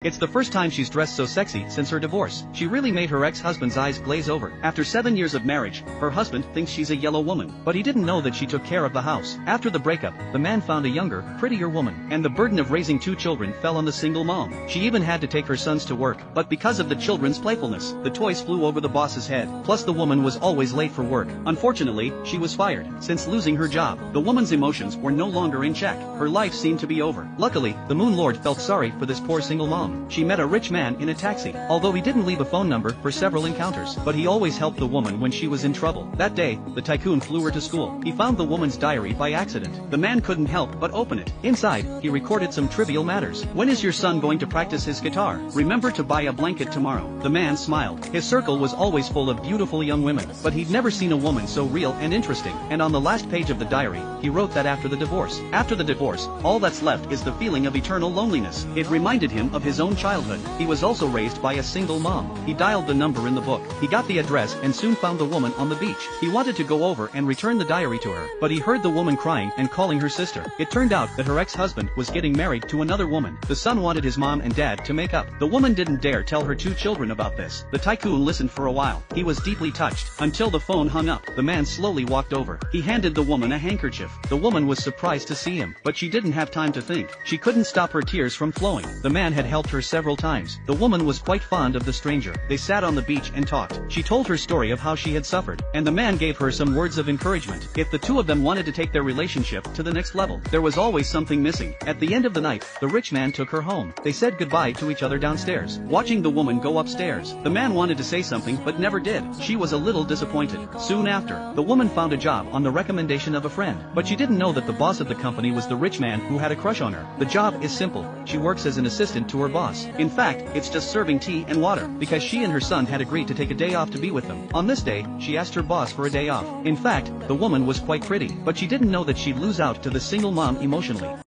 It's the first time she's dressed so sexy since her divorce. She really made her ex-husband's eyes glaze over. After 7 years of marriage, her husband thinks she's a yellow woman, but he didn't know that she took care of the house. After the breakup, the man found a younger, prettier woman, and the burden of raising 2 children fell on the single mom. She even had to take her sons to work, but because of the children's playfulness, the toys flew over the boss's head. Plus the woman was always late for work. Unfortunately, she was fired. Since losing her job, the woman's emotions were no longer in check. Her life seemed to be over. Luckily, the Moon Lord felt sorry for this poor single mom. She met a rich man in a taxi, although he didn't leave a phone number for several encounters, but he always helped the woman when she was in trouble. That day, the tycoon flew her to school. He found the woman's diary by accident. The man couldn't help but open it. Inside, he recorded some trivial matters. When is your son going to practice his guitar? Remember to buy a blanket tomorrow. The man smiled. His circle was always full of beautiful young women, but he'd never seen a woman so real and interesting. And on the last page of the diary, he wrote that after the divorce, all that's left is the feeling of eternal loneliness. It reminded him of his own childhood. He was also raised by a single mom. He dialed the number in the book. He got the address and soon found the woman on the beach. He wanted to go over and return the diary to her, but he heard the woman crying and calling her sister. It turned out that her ex-husband was getting married to another woman. The son wanted his mom and dad to make up. The woman didn't dare tell her 2 children about this. The tycoon listened for a while. He was deeply touched, until the phone hung up. The man slowly walked over. He handed the woman a handkerchief. The woman was surprised to see him, but she didn't have time to think. She couldn't stop her tears from flowing. The man had helped her several times. The woman was quite fond of the stranger. They sat on the beach and talked. She told her story of how she had suffered, and the man gave her some words of encouragement. If the 2 of them wanted to take their relationship to the next level, there was always something missing. At the end of the night, the rich man took her home. They said goodbye to each other downstairs, watching the woman go upstairs. The man wanted to say something but never did. She was a little disappointed. Soon after, the woman found a job on the recommendation of a friend, but she didn't know that the boss of the company was the rich man who had a crush on her. The job is simple. She works as an assistant to her boss. In fact, it's just serving tea and water, because she and her son had agreed to take a day off to be with them. On this day, she asked her boss for a day off. In fact, the woman was quite pretty, but she didn't know that she'd lose out to the single mom emotionally.